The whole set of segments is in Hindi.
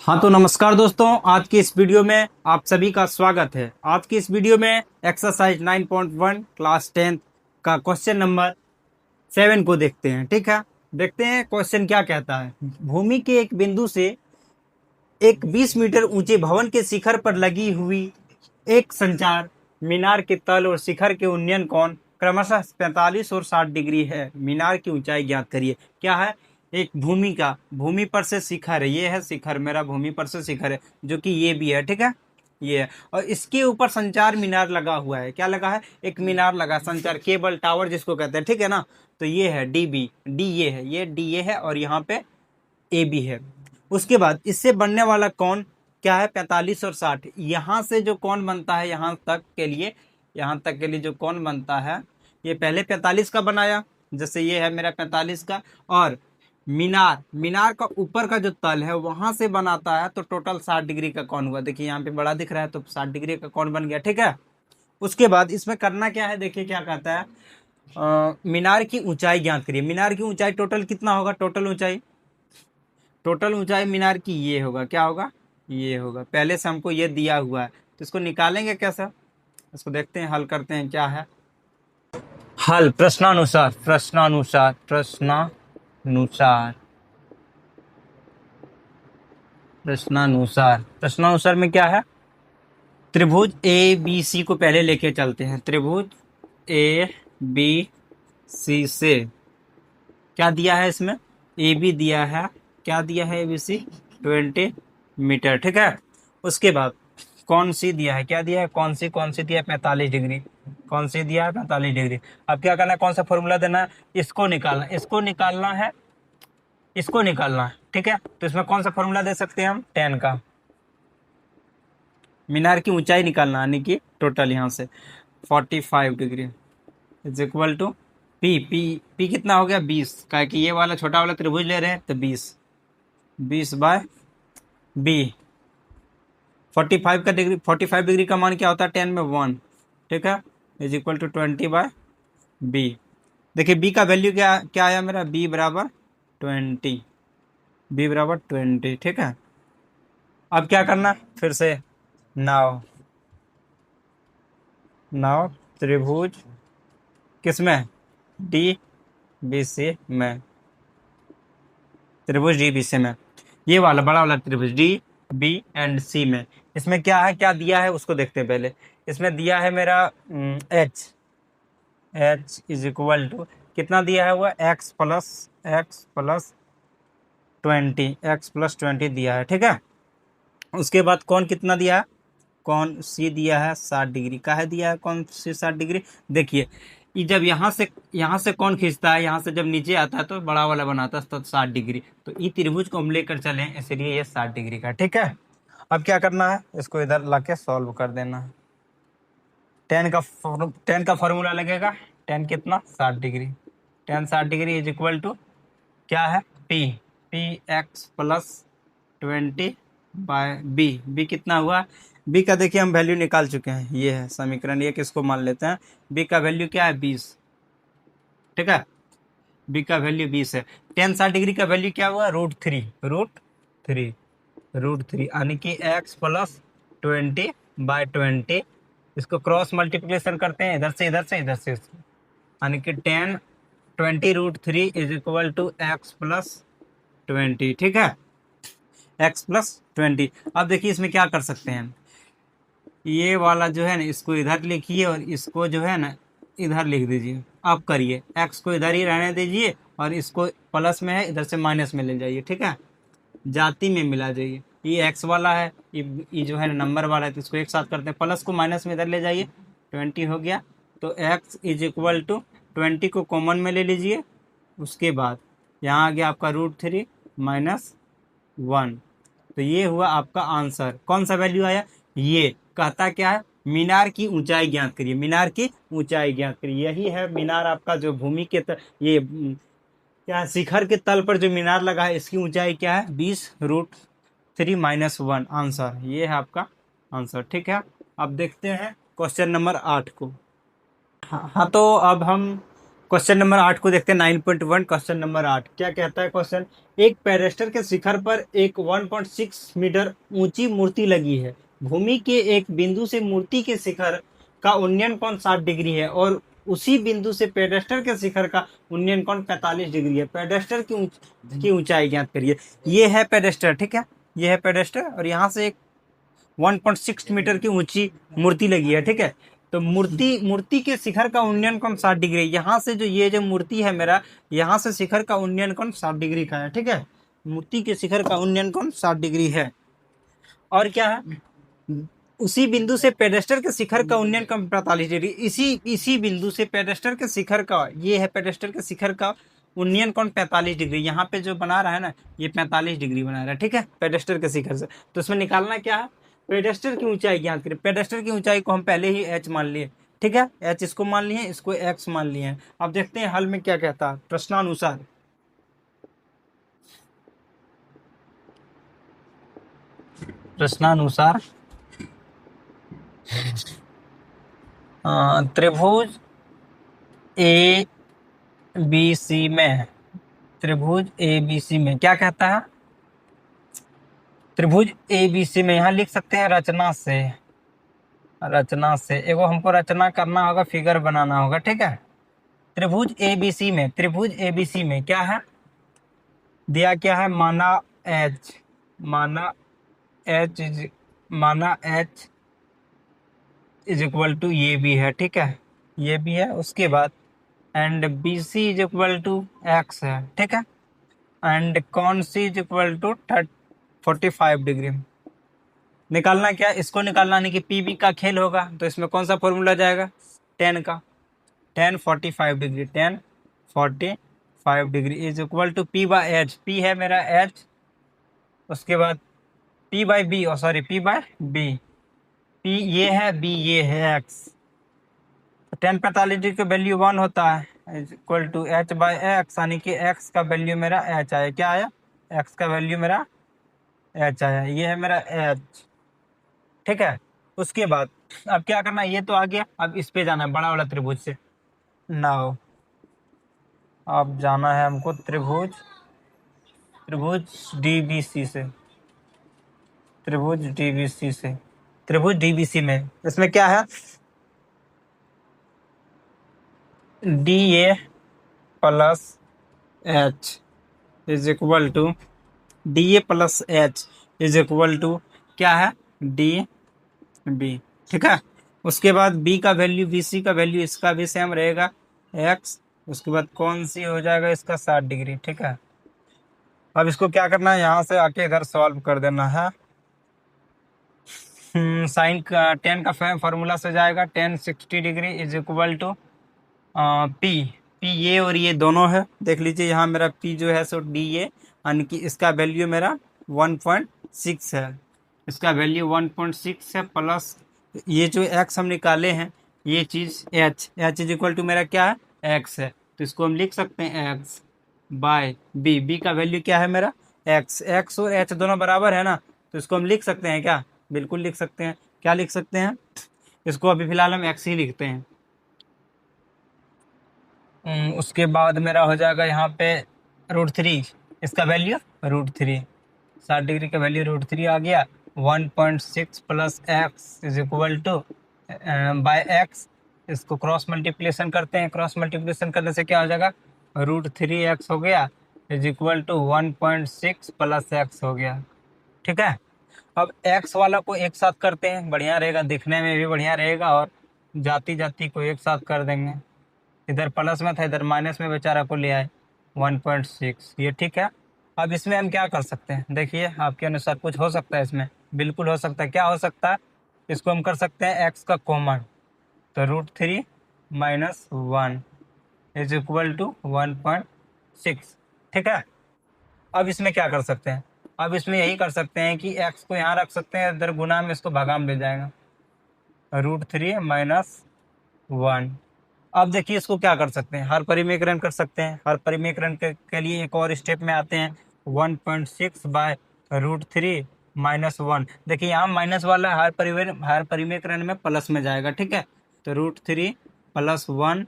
हाँ तो नमस्कार दोस्तों, आज की इस वीडियो में आप सभी का स्वागत है। आज की इस वीडियो में एक्सरसाइज 9.1 क्लास 10 का क्वेश्चन नंबर 7 को देखते हैं। ठीक है, देखते हैं क्वेश्चन क्या कहता है। भूमि के एक बिंदु से एक 20 मीटर ऊंचे भवन के शिखर पर लगी हुई एक संचार मीनार के तल और शिखर के उन्नयन कोण क्रमशः 45 और 60 डिग्री है। मीनार की ऊंचाई ज्ञात करिए। क्या है? एक भूमि पर से शिखर है, ये है शिखर, मेरा भूमि पर से शिखर है जो कि ये भी है। ठीक है, ये है, और इसके ऊपर संचार मीनार लगा हुआ है। क्या लगा है? एक मीनार लगा, संचार केबल टावर जिसको कहते हैं। ठीक है ना, तो ये है डीबी, डी ये है और यहाँ पे ए बी है। उसके बाद इससे बनने वाला कोण क्या है? 45 और 60। यहाँ से जो कोण बनता है यहाँ तक के लिए जो कोण बनता है, ये पहले 45 का बनाया, जैसे ये है मेरा 45 का, और मीनार का ऊपर का जो तल है वहां से बनाता है तो टोटल 60 डिग्री का कोण हुआ। देखिए यहाँ पे बड़ा दिख रहा है तो 60 डिग्री का कोण बन गया। ठीक है, उसके बाद इसमें करना क्या है, देखिए क्या कहता है, मीनार की ऊंचाई ज्ञात करिए। मीनार की ऊंचाई टोटल कितना होगा? टोटल ऊंचाई मीनार की ये होगा, क्या होगा? ये होगा। पहले से हमको ये दिया हुआ है तो इसको निकालेंगे कैसे, इसको देखते हैं, हल करते हैं। क्या है हल? प्रश्नानुसार में क्या है? त्रिभुज ए बी सी को पहले लेके चलते हैं। त्रिभुज ए बी सी से क्या दिया है? इसमें ए बी दिया है। क्या दिया है? A B C 20 metre. ठीक है, उसके बाद कौन सी दिया है? क्या दिया है? कौन सी दिया है? 45 डिग्री। कौन सी दिया है? 45 डिग्री। अब क्या करना है? कौन सा फॉर्मूला देना है? इसको निकालना है। ठीक है, तो इसमें कौन सा फॉर्मूला दे सकते हैं हम? 10 का। मीनार की ऊंचाई निकालना, यानी कि टोटल यहाँ से 45 degree is equal to P कितना हो गया? 20 का, कि ये वाला छोटा वाला त्रिभुज ले रहे हैं तो 20 बाय बी। 45 डिग्री का मान क्या होता है? 10 में 1। ठीक है, is equal to 20 by B. देखिए बी का वैल्यू क्या क्या आया मेरा? बी बराबर 20। ठीक है, अब क्या करना फिर से? नाव त्रिभुज किसमें? डी बी सी में। त्रिभुज डी बी सी में, ये वाला बड़ा वाला त्रिभुज डी बी एंड सी में। इसमें क्या है, क्या दिया है उसको देखते हैं पहले। इसमें दिया है मेरा एच इज इक्वल टू कितना दिया है? हुआ एक्स प्लस 20 दिया है। ठीक है, उसके बाद कौन कितना दिया है? कौन सी दिया है? 60 डिग्री का है दिया है। कौन सी 60 डिग्री? देखिए ये जब यहाँ से कौन खींचता है, यहाँ से जब नीचे आता है तो बड़ा वाला बनाता है तो 60 डिग्री। तो ई त्रिभुज को हम लेकर चले, इसलिए ये 60 डिग्री का। ठीक है, अब क्या करना है? इसको इधर लाके सॉल्व कर देना है। 10 का फॉर्मूला लगेगा। 10 कितना? 60 degree. 60 degree is equal to क्या है? P X plus 20 by B कितना हुआ? बी का देखिए हम वैल्यू निकाल चुके हैं, ये है समीकरण। ये किसको मान लेते हैं? बी का वैल्यू क्या है? 20। ठीक है, बी का वैल्यू 20 है। 60 डिग्री का वैल्यू क्या हुआ? रूट थ्री यानी कि एक्स प्लस 20/20। इसको क्रॉस मल्टीप्लिकेशन करते हैं, इधर से यानी कि 20√3 is equal to X plus 20। ठीक है, x+20। अब देखिए इसमें क्या कर सकते हैं, ये वाला जो है ना इसको इधर लिखिए और इसको जो है ना इधर लिख दीजिए। अब करिए, x को इधर ही रहने दीजिए और इसको प्लस में है, इधर से माइनस में ले जाइए। ठीक है, जाति में मिला जाइए। ये x वाला है, ये जो है ना नंबर वाला है, तो इसको एक साथ करते हैं। प्लस को माइनस में इधर ले जाइए, 20 हो गया। तो x इज इक्वल टू 20 को कॉमन में ले लीजिए। उसके बाद यहाँ आ गया आपका √3 - 1। तो ये हुआ आपका आंसर। कौन सा वैल्यू आया? ये कहता क्या है? मीनार की ऊंचाई ज्ञात करिए। मीनार की ऊंचाई ज्ञात करिए, यही है मीनार आपका। जो भूमि के ये क्या है, शिखर के तल पर जो मीनार लगा है, इसकी ऊंचाई क्या है? 20√3 - 1। आंसर ये है आपका आंसर। ठीक है, अब देखते हैं क्वेश्चन नंबर 8 को। हाँ तो अब हम क्वेश्चन नंबर 8 को देखते हैं। 9.1 क्वेश्चन नंबर 8 क्या कहता है क्वेश्चन। एक पेडेस्टर के शिखर पर एक 1.6 मीटर ऊंची मूर्ति लगी है। भूमि के एक बिंदु से मूर्ति के शिखर का उन्नयन कोण 60 डिग्री है और उसी बिंदु से पेडेस्टर के शिखर का उन्नयन कोण 45 डिग्री है। पेडेस्टर की ऊंचाई ज्ञात करिए। ये है पेडेस्टर, ठीक है, ये है पेडेस्टर और यहाँ से एक 1.6 मीटर की ऊंची मूर्ति लगी है, ठीक है। तो मूर्ति के शिखर का उन्नयन कोण 60 डिग्री है। यहाँ से जो ये जो मूर्ति है मेरा, यहाँ से शिखर का उन्नयन कोण 60 डिग्री का है, ठीक है। मूर्ति के शिखर का उन्नयन कोण 60 डिग्री है। और क्या है, उसी बिंदु से पेडेस्टर के शिखर का उन्नयन कोण 45 डिग्री। इसी बिंदु से पेडेस्टर के शिखर का, ये है पेडेस्टर के शिखर का उन्नयन कोण 45 डिग्री। यहाँ पे जो बना रहा है ना, ये 45 डिग्री बना रहा है, ठीक है, पेडेस्टर के शिखर से। तो इसमें निकालना क्या है, पेडेस्टर की ऊंचाई ज्ञात करें। पेडेस्टर की ऊंचाई को हम पहले ही h मान लिए, ठीक है, h इसको मान लिए, इसको x मान लिए हैं। अब देखते हैं हल में क्या कहता है। प्रश्नानुसार त्रिभुज ए बी सी में, त्रिभुज ए बी सी में क्या कहता है। त्रिभुज ए बी सी में यहाँ लिख सकते हैं रचना से एगो हमको रचना करना होगा, फिगर बनाना होगा, ठीक है। त्रिभुज ए बी सी में, त्रिभुज ए बी सी में क्या है दिया, क्या है, माना एच इज इक्वल टू ये भी है, ठीक है, ये भी है। उसके बाद and B C is equal to X है, ठीक है, and con C is equal to 45 degree. निकालना क्या, इसको निकालना नहीं कि पी बी का खेल होगा, तो इसमें कौन सा फॉर्मूला जाएगा, टेन का, 45 degree, 45 degree is equal to P by H, P है मेरा एच, उसके बाद P by B, sorry P by B, P ये है, बी ये है, एक्स। टेन 45 डिग्री का वैल्यू 1 होता है is equal to H by X, यानी कि एक्स का वैल्यू मेरा एच आया। क्या आया, एक्स का वैल्यू मेरा एच आया, ये है मेरा एच, ठीक है। उसके बाद अब क्या करना है, ये तो आ गया, अब इस पे जाना है बड़ा वाला त्रिभुज से। नाउ अब जाना है हमको त्रिभुज डीबीसी से, त्रिभुज डीबीसी में इसमें क्या है, D A plus H is equal to, D A plus H is equal to क्या है, डी बी, ठीक है। उसके बाद बी का वैल्यू, बी सी का वैल्यू इसका भी सेम रहेगा एक्स, उसके बाद कौन सी हो जाएगा इसका 60 डिग्री, ठीक है। अब इसको क्या करना है, यहाँ से आके इधर सॉल्व कर देना है। साइन का 10 का फॉर्मूला से जाएगा, 10 60 degree is equal to P ये और ये दोनों है, देख लीजिए यहाँ मेरा पी जो है सो डी ए, यानी कि इसका वैल्यू मेरा 1.6 है, इसका वैल्यू 1.6 है, प्लस ये जो एक्स हम निकाले हैं ये चीज़ एच इज इक्वल टू मेरा क्या है, एक्स है, तो इसको हम लिख सकते हैं एक्स बाय बी का वैल्यू क्या है मेरा एक्स और एच दोनों बराबर है ना, तो इसको हम लिख सकते हैं क्या, बिल्कुल लिख सकते हैं। क्या लिख सकते हैं, इसको अभी फिलहाल हम एक्स ही लिखते हैं। उसके बाद मेरा हो जाएगा यहाँ पे √3, इसका वैल्यू √3, 60 डिग्री का वैल्यू √3 आ गया। 1.6 plus X is equal to by X, इसको क्रॉस मल्टीप्लिकेशन करते हैं, क्रॉस मल्टीप्लिकेशन करने से क्या हो जाएगा, √3x हो गया is equal to 1.6 plus X हो गया, ठीक है। अब x वाला को एक साथ करते हैं, बढ़िया रहेगा, दिखने में भी बढ़िया रहेगा, और जाती को एक साथ कर देंगे, इधर प्लस में था इधर माइनस में बेचारा को ले आए 1.6, ये ठीक है। अब इसमें हम क्या कर सकते हैं, देखिए आपके अनुसार कुछ हो सकता है इसमें, बिल्कुल हो सकता है। क्या हो सकता है, इसको हम कर सकते हैं x का कॉमन, तो √3 - 1 इज इक्वल टू 1.6, ठीक है। अब इसमें क्या कर सकते हैं, अब इसमें यही कर सकते हैं कि x को यहाँ रख सकते हैं, इधर गुना में इसको भगा में ले जाएगा, √3 - 1। अब देखिए इसको क्या कर सकते हैं, हर परिमेकरण कर सकते हैं। हर परिमेकरण के लिए एक और स्टेप में आते हैं, 1.6 बाय √3 - 1। देखिए यहाँ माइनस वाला हर परिमेकरण में प्लस में जाएगा, ठीक है, तो √3 + 1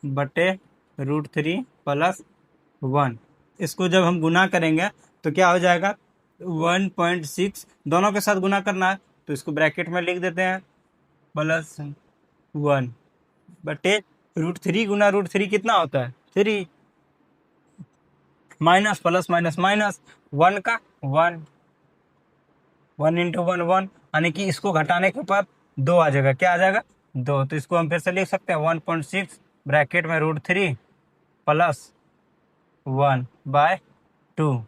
बटे √3 प्लस 1। इसको जब हम गुना करेंगे तो क्या हो जाएगा, 1.6 दोनों के साथ गुना करना है तो इसको ब्रैकेट में लिख देते हैं प्लस 1 बटे √3 गुना √3 कितना होता है 3, माइनस प्लस माइनस माइनस 1 का 1, 1 इंटू 1 1, यानी कि इसको घटाने के बाद 2 आ जाएगा। क्या आ जाएगा 2, तो इसको हम फिर से लिख सकते हैं 1.6 ब्रैकेट में √3 प्लस 1/2।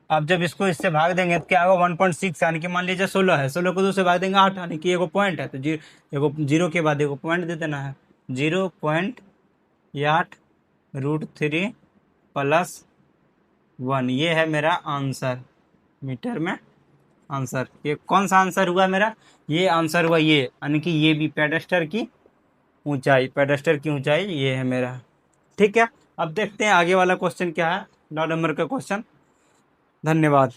अब जब इसको इससे भाग देंगे तो क्या होगा 1.6, यानी कि मान लीजिए 16 है, 16 को 2 से भाग देंगे 8, यानी कि एगो पॉइंट है तो एगो जीरो के बाद एगो पॉइंट दे देना है 0.8 √3 प्लस 1। ये है मेरा आंसर, मीटर में आंसर। ये कौन सा आंसर हुआ मेरा, ये आंसर हुआ ये, यानी कि ये भी पेडेस्टर की ऊंचाई, पेडेस्टर की ऊंचाई ये है मेरा। ठीक है, अब देखते हैं आगे वाला क्वेश्चन क्या है, 9 नंबर का क्वेश्चन। धन्यवाद।